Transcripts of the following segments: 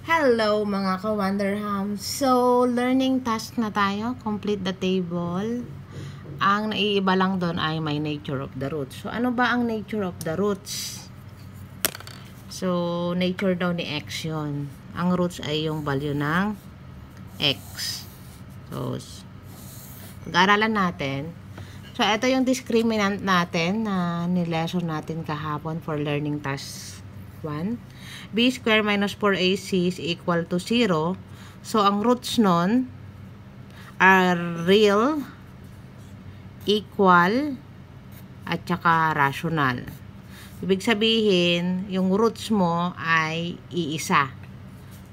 Hello mga ka-Wonderham. So, learning task na tayo. Complete the table. Ang naiiba lang doon ay may nature of the roots. So, ano ba ang nature of the roots? So, nature daw ni x yun. Ang roots ay yung value ng x. So, pag-aralan natin. So, ito yung discriminant natin na nilesson natin kahapon for learning task 1. B square minus 4ac is equal to 0. So, ang roots nun are real, equal, at saka rational. Ibig sabihin, yung roots mo ay iisa.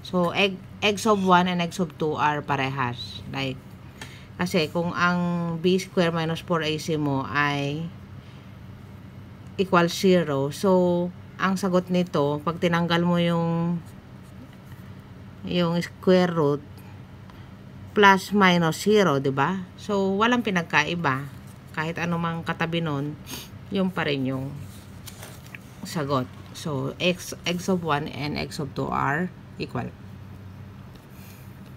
So, x of 1 and x of 2 are parehas. Like, kasi kung ang b square minus 4ac mo ay equal 0, so, ang sagot nito, pag tinanggal mo yung square root, plus minus 0, diba? So, walang pinagkaiba. Kahit anumang katabi nun, yung pa rin yung sagot. So, x of 1 and x of 2 are equal.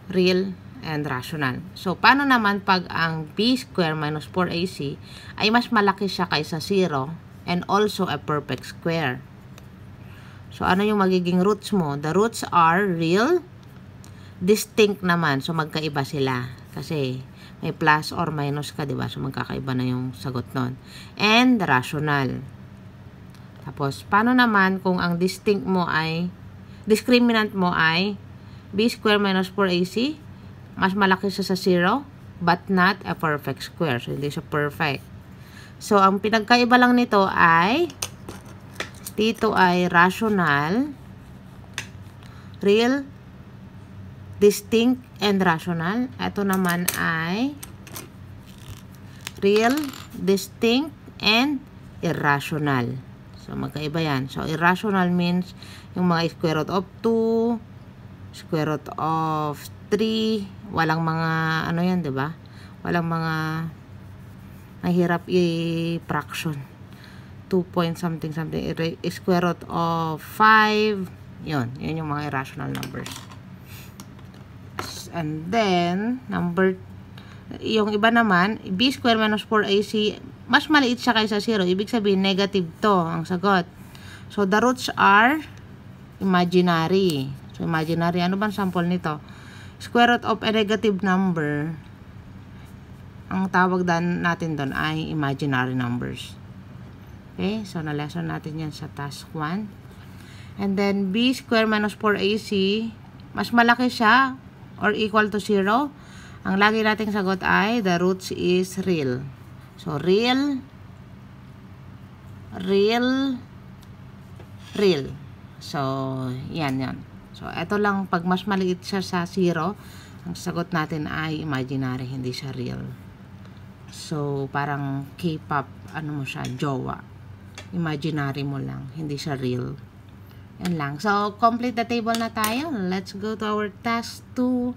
Real and rational. So, paano naman pag ang b square minus 4ac ay mas malaki siya kaysa 0 and also a perfect square? So, ano yung magiging roots mo? The roots are real, distinct naman. So, magkaiba sila. Kasi, may plus or minus ka, diba? So, magkakaiba na yung sagot nun. And, rational. Tapos, paano naman kung ang discriminant mo ay b square minus 4ac, mas malaki siya sa 0, but not a perfect square. So, hindi siya perfect. So, ang pinagkaiba lang nito ay dito ay rational, real, distinct, and rational. Ito naman ay real, distinct, and irrational. So, magkaiba yan. So, irrational means yung mga square root of 2, square root of 3, walang mga, ano yan, diba? Walang mga mahirap i-fraction. 2 point something, square root of 5, yun yung mga irrational numbers. And then, yung iba naman, b square minus 4ac, mas maliit siya kaysa 0. Ibig sabihin, negative to ang sagot. So, the roots are imaginary. So, imaginary, ano bang sample nito? Square root of a negative number, ang tawag natin doon ay imaginary numbers. Okay, so na-lesson natin yan sa task 1. And then, b square minus 4ac, mas malaki siya or equal to 0. Ang lagi nating sagot ay, the roots is real. So, real. So, yan. So, ito lang, pag mas maliit siya sa 0, ang sagot natin ay imaginary, hindi siya real. So, parang K-pop, ano mo siya, jowa. Imaginary mo lang, hindi siya real. Yan lang. So, complete the table na tayo. Let's go to our task 2.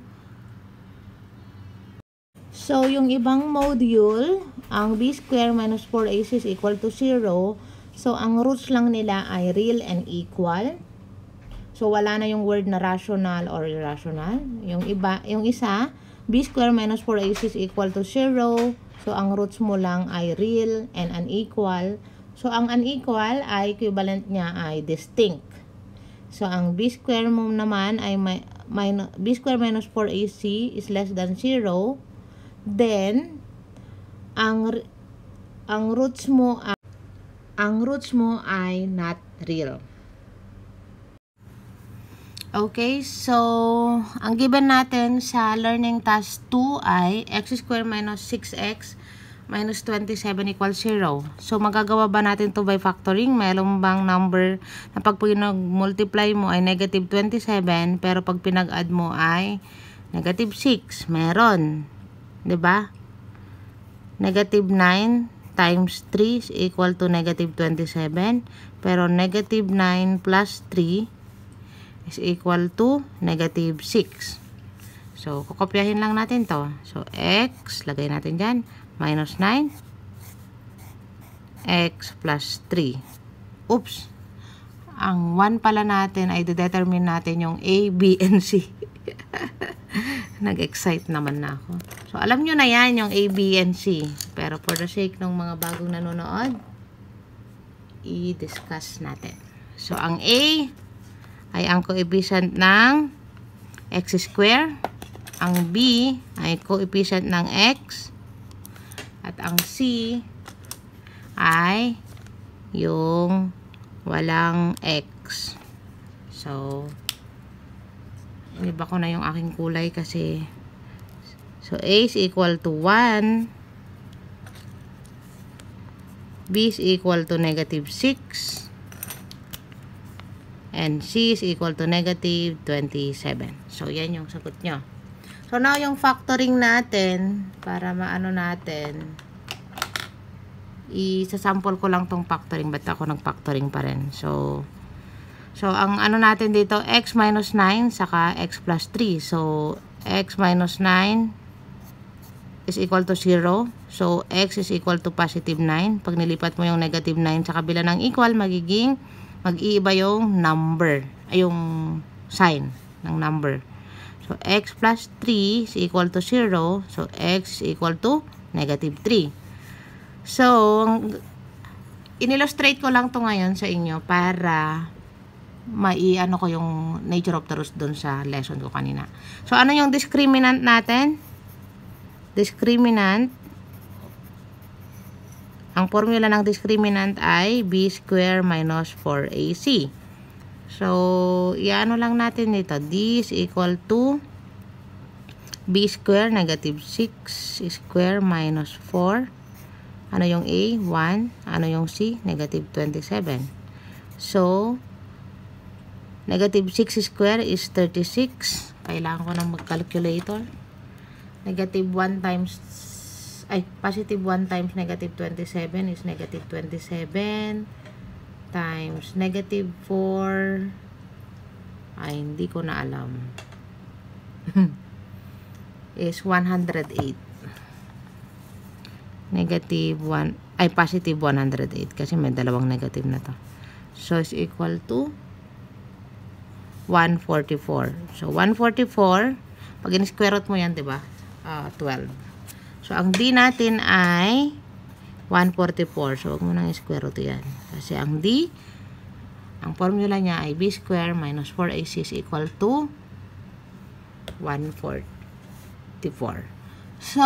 So, yung ibang module, ang b square minus 4ac is equal to 0. So, ang roots lang nila ay real and equal. So, wala na yung word na rational or irrational. Yung isa, b square minus 4ac is equal to 0. So, ang roots mo lang ay real and unequal. So, ang unequal ay equivalent niya ay distinct. So, ang b square mo naman ay b square minus 4ac is less than 0. Then, ang roots mo ay not real. Okay, so, ang given natin sa learning task 2 ay x square minus 6x minus 27 equals 0. So, magagawa ba natin to by factoring? Mayroon bang number na pag pinag-multiply mo ay negative 27, pero pag pinag-add mo ay negative 6? Meron. Diba? Negative 9 times 3 is equal to negative 27. Pero negative 9 plus 3 is equal to negative 6. So, kukopyahin lang natin to. So, x, lagay natin dyan, minus 9, x plus 3. Oops. ang 1 pala natin ay determine natin yung A, B, and C. Nag-excite naman na ako. So, alam nyo na yan, yung A, B, and C. Pero for the sake ng mga bagong nanonood, i-discuss natin. So, ang A ay ang coefficient ng x square. Ang B ay coefficient ng x. At ang C ay yung walang x. So, iniba ko na yung aking kulay kasi so A is equal to 1, B is equal to negative 6, and C is equal to negative 27. So, yan yung sagot nyo. So, now yung factoring natin, para maano natin, isasample ko lang tong factoring. Ba't ako nag-factoring pa rin? So, ang ano natin dito, x minus 9 saka x plus 3. So, x minus 9 is equal to 0. So, x is equal to positive 9. Pag nilipat mo yung negative 9 sa kabila ng equal, mag-iiba yung number, ay yung sign ng number. So, x plus 3 is equal to 0. So, x is equal to negative 3. So, in-illustrate ko lang to ngayon sa inyo para maiano ko yung nature of the roots dun sa lesson ko kanina. So, ano yung discriminant natin? Discriminant, ang formula ng discriminant ay b square minus 4ac. So, iano lang natin dito. D is equal to b square negative 6 square minus 4. Ano yung A? 1. Ano yung C? Negative 27. So, negative 6 square is 36. Kailangan ko ng mag-calculator. Negative 1 times, positive 1 times negative 27 is negative 27 times negative 4. Hindi ko na alam. Is 108. Negative 1, positive 108 kasi may dalawang negative na to. So, is equal to 144. So, 144, pag in-square root mo yan, diba? 12. So, ang D natin ay 144. So, huwag mo nang i-square root yan. Kasi ang D, ang formula niya ay B square minus 4AC is equal to 144. So,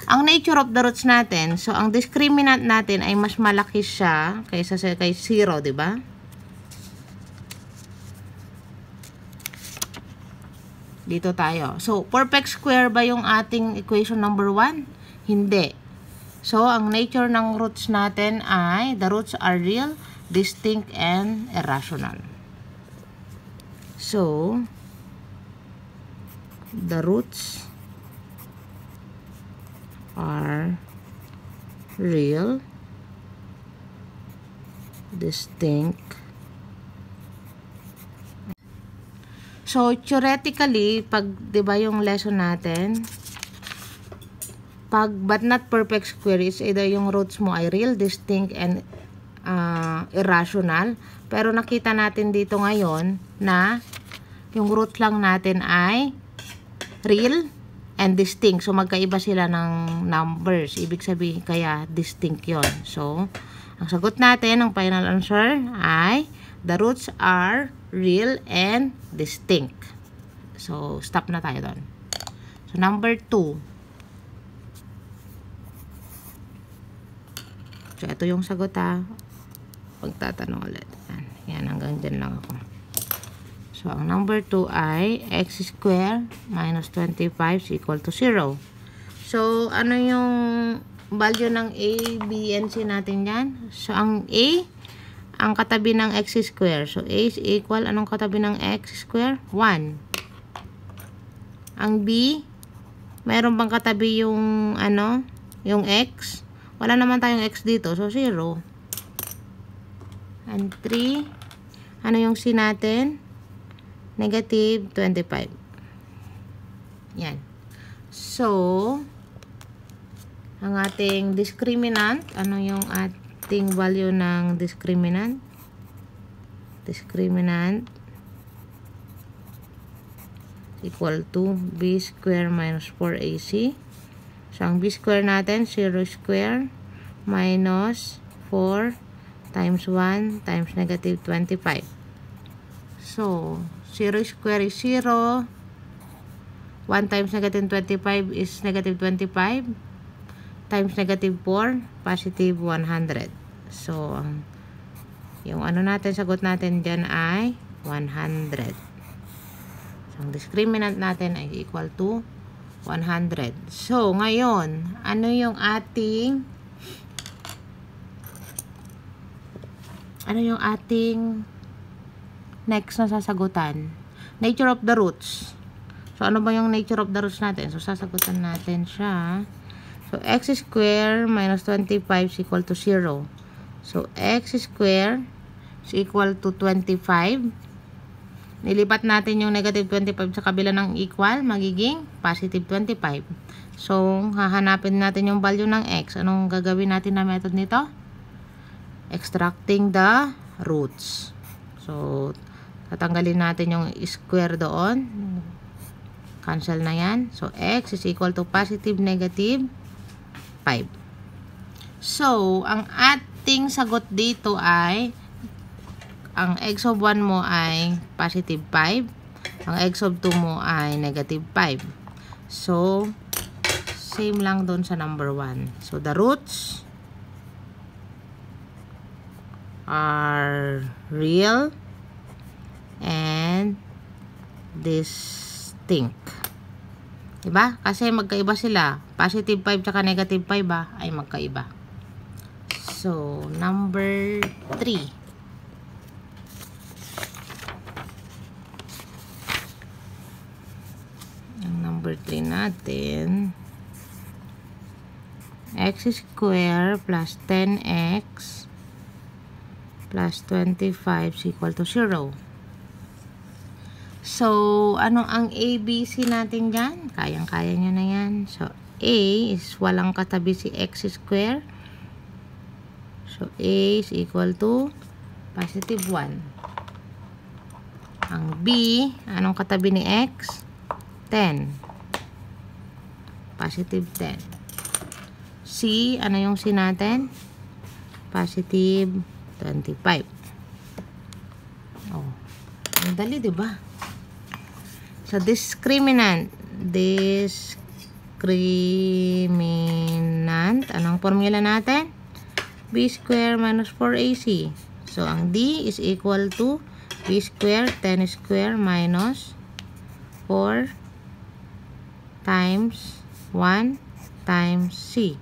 ang nature of the roots natin, so ang discriminant natin ay mas malaki siya kaysa kay 0, di ba? Dito tayo. So, perfect square ba yung ating equation number 1? Hindi. So, ang nature ng roots natin ay the roots are real, distinct, and irrational. So, the roots are real, distinct. So, theoretically, pag, diba yung lesson natin, pag but not perfect square is either yung roots mo ay real, distinct, and irrational. Pero nakita natin dito ngayon na yung root lang natin ay real and distinct. So, magkaiba sila ng numbers. Ibig sabihin, kaya distinct yon. So, ang sagot natin, ang final answer ay the roots are real and distinct. So, stop na tayo doon. So, number 2. So, ito yung sagot ha. Pagtatanong ulit. Yan, hanggang dyan lang ako. So, ang number 2 ay x square minus 25 is equal to 0. So, ano yung value ng A, B, and C natin dyan? So, ang A, ang katabi ng x square. So, A is equal, anong katabi ng x square? 1. Ang B, mayroon bang katabi yung, yung x? Wala naman tayong x dito. So, 0. And 3, ano yung C natin? Negative 25. Yan. So, ang ating discriminant, ano yung ating value ng discriminant? discriminant equal to b square minus 4ac. So, ang b square natin, 0 square minus 4 times 1 times negative 25. So, 0 square is 0. 1 times negative 25 is negative 25. Times negative 4, positive 100. So, yung ano natin, sagot natin dyan ay 100. So, ang discriminant natin ay equal to 100. So, ngayon, ano yung ating next na sasagutan? Nature of the roots. So, ano ba yung nature of the roots natin? So, sasagutan natin siya. So, x square minus 25 is equal to 0. So, x square is equal to 25. Nilipat natin yung negative 25 sa kabila ng equal, magiging positive 25. So, hahanapin natin yung value ng x. Anong gagawin natin na method nito? Extracting the roots. So, tatanggalin natin yung square doon. Cancel na yan. So, x is equal to positive negative 5. So, ang ating sagot dito ay ang x of 1 mo ay positive 5. Ang x of 2 mo ay negative 5. So, same lang doon sa number 1. So, the roots are real and distinct. Diba? Kasi magkaiba sila. Positive 5 tsaka negative 5 ay magkaiba. So, number 3. Number 3 natin, x square plus 10x plus 25 is equal to 0. So, ano ang ABC natin dyan? Kayang-kaya nyo na yan. So, A is walang katabi si x square. So, A is equal to positive 1. Ang B, anong katabi ni x? 10. Positive 10. C, ano yung C natin? Positive 25. Oh, ang dali, diba? So, discriminant. Anong formula natin? B square minus 4AC. So, ang D is equal to B square, 10 square minus 4 times 1 times C.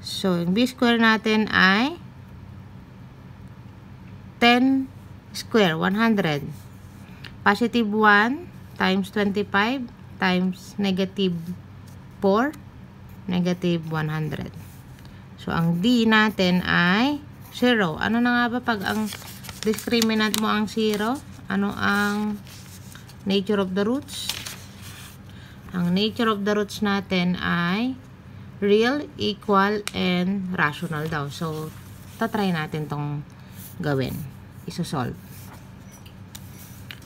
So, yung B square natin ay 10 square, 100. Positive 1 times 25 times negative 4, negative 100. So, ang D natin ay 0. Ano na nga ba pag ang discriminant mo ang 0? Ano ang nature of the roots? Ang nature of the roots natin ay real, equal, and rational daw. So, tatry natin tong gawin. Isosolve.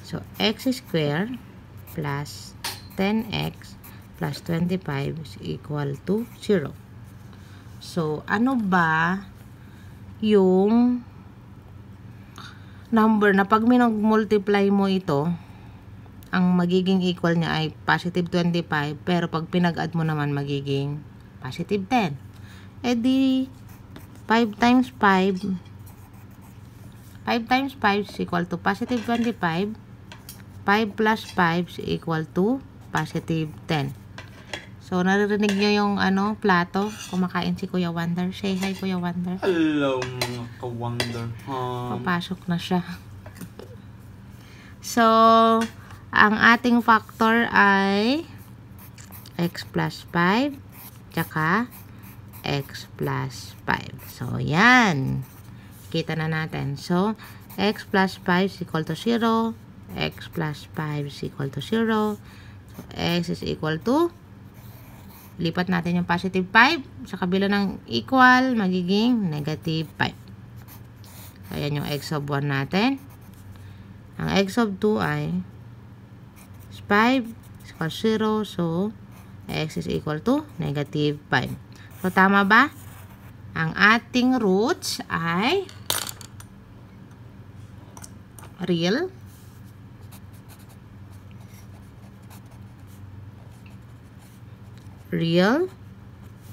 So, x square plus 10x plus 25 is equal to 0. So, ano ba yung number na pag minag-multiply mo ito, ang magiging equal niya ay positive 25, pero pag pinag-add mo naman magiging positive 10. Eh di, 5 times 5 is equal to positive 25. 5 plus 5 is equal to positive 10. So, naririnig nyo yung plato. Kumakain si Kuya Wonder. Say hi, Kuya Wonder. Hello, mga ka-Wonder. Papasok na siya. So, ang ating factor ay x plus 5 tsaka x plus 5. So, yan. Kita na natin. So, x plus 5 is equal to 0. X plus 5 is equal to 0. So, x is equal to, lipat natin yung positive 5 sa kabila ng equal, magiging negative 5. Ayan yung x of 1 natin. Ang x of 2 ay 5 is equal 0. So, x is equal to negative 5. So, tama ba? Ang ating roots ay real,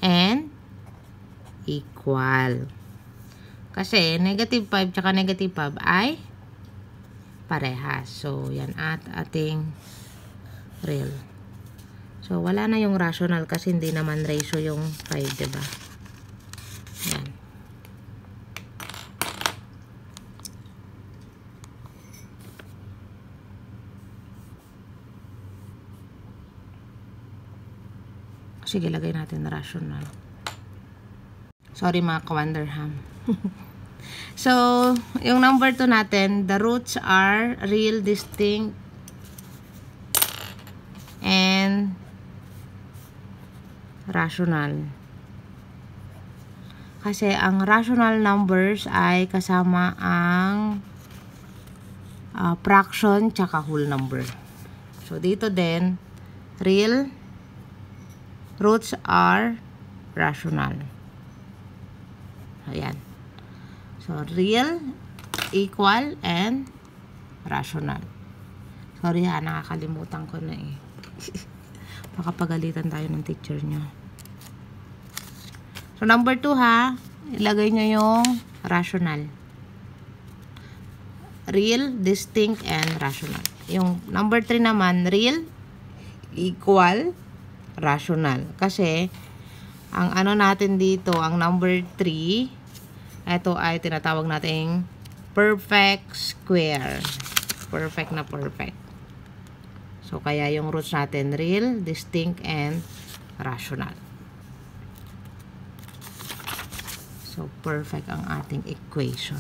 and equal. Kasi negative 5 tsaka negative 5 ay parehas. So, yan at ating real. So, wala na yung rational kasi hindi naman ratio yung 5, diba? Yan. Sige, lagay natin na rational. Sorry mga ka-Wonderham. So, yung number 2 natin, the roots are real, distinct, and rational. Kasi ang rational numbers ay kasama ang fraction tsaka whole number. So, dito din, real, roots are rational. Ayan. So, real, equal, and rational. Sorry ha, nakakalimutan ko na eh. Baka pagalitan tayo ng teacher nyo. So, number 2 ha, ilagay nyo yung rational. Real, distinct, and rational. Yung number 3 naman, real, equal, rational. Kasi, ang ano natin dito, ang number 3, ito ay tinatawag nating perfect square. Perfect na perfect. So, kaya yung roots natin, real, distinct, and rational. So, perfect ang ating equation.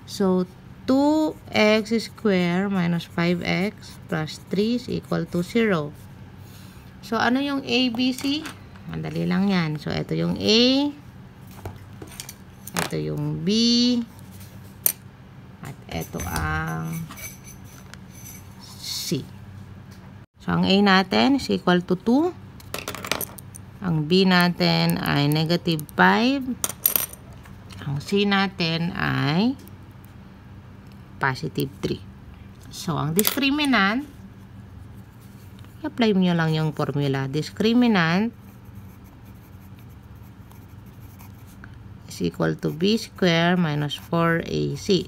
So, 2x square minus 5x plus 3 is equal to 0. So, ano yung A, B, C? Madali lang yan. So, ito yung A, ito yung B, at ito ang C. So, ang A natin is equal to 2. Ang B natin ay negative 5. Ang C natin ay positive 3. So, ang discriminant, i-apply nyo lang yung formula. Discriminant is equal to B square minus 4AC.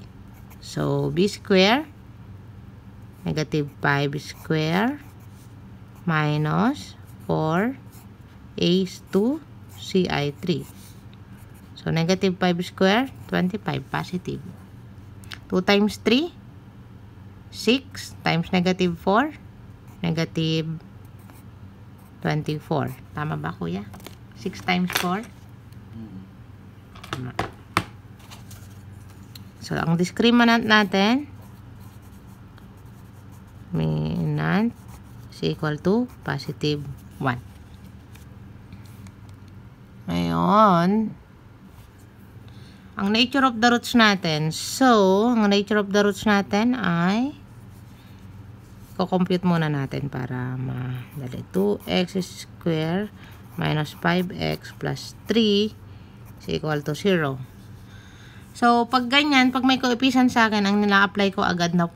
So, B square, negative 5 square, minus 4A2 CI3. So, negative 5 square, 25, positive. 2 times 3, 6 times negative 4, negative 24. Tama ba, kuya? 6 times 4? Tama. So, ang discriminant natin, minant is equal to positive 1. Ngayon, ang nature of the roots natin. So, ang nature of the roots natin ay ko-compute muna natin para madali. 2x square minus 5x plus 3 is equal to 0. So, pag ganyan, pag may coefficient sa akin, ang nila-apply ko agad na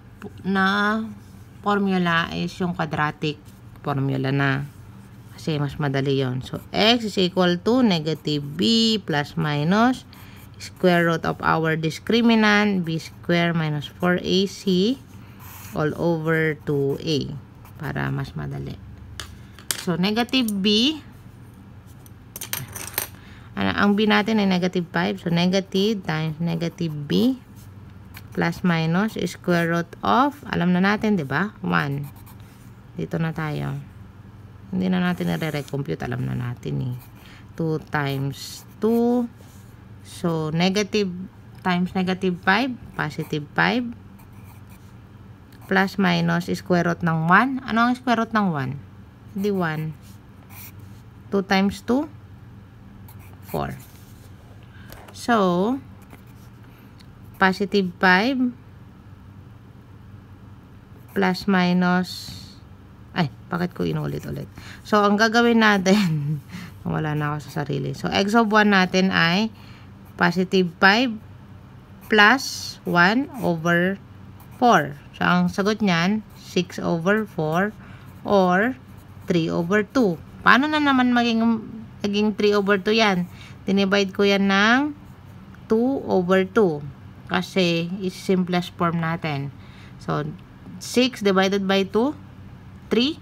formula is yung quadratic formula na. Kasi mas madali yon. So, x is equal to negative b plus minus square root of our discriminant, b square minus 4ac all over 2a. Para mas madali. So, negative b, ang b natin ay negative 5. So, negative times negative b plus minus square root of, alam na natin, di ba? 1. Dito na tayo. Hindi na natin nare-recompute. Alam na natin eh. 2 times 2. So, negative times negative 5. Positive 5. Plus minus square root ng 1. Ano ang square root ng 1? Hindi 1. 2 times 2. 4. So, positive 5 plus minus, ay, bakit ko inulit-ulit? So, ang gagawin natin, wala na ako sa sarili. So, x of 1 natin ay positive 5 plus 1 over 4. So, ang sagot niyan, 6 over 4 or 3 over 2. Paano na naman maging 3 over 2 yan? Dinivide ko yan ng 2 over 2. Kasi, is simplest form natin. So, 6 divided by 2, 3.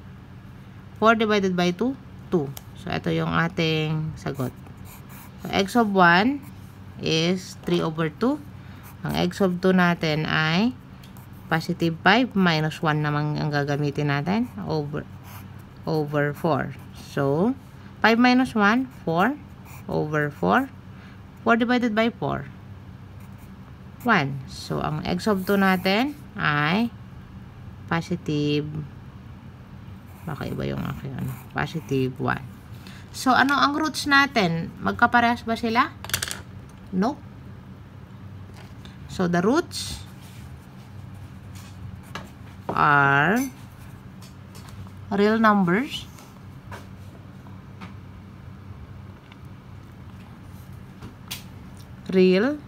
4 divided by 2, 2. So, ito yung ating sagot. So, x of 1 is 3 over 2. Ang x of 2 natin ay positive 5 minus 1 naman ang gagamitin natin over 4. So, 5 minus 1, 4 over 4. 4 divided by 4, 1. So, ang x of 2 natin ay positive, baka iba yung aking positive 1. So, ano ang roots natin? Magkaparehas ba sila? No. So, the roots are real numbers real,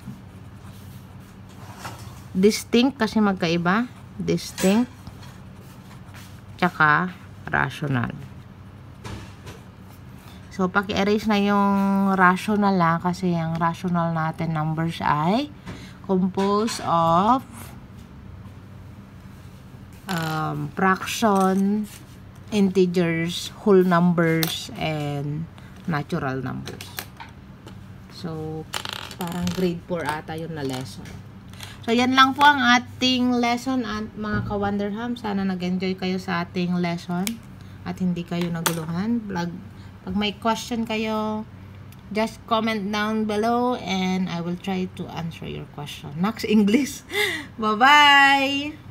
distinct kasi magkaiba, distinct, tsaka rational. So, paki-erase na yung rational lang kasi yung rational natin numbers ay composed of fraction, integers, whole numbers, and natural numbers. So, parang grade 4 ata yun na lesson. So, yan lang po ang ating lesson at mga ka-Wonderham. Sana nag-enjoy kayo sa ating lesson at hindi kayo naguluhan. Pag may question kayo, just comment down below and I will try to answer your question. Next English. Bye-bye!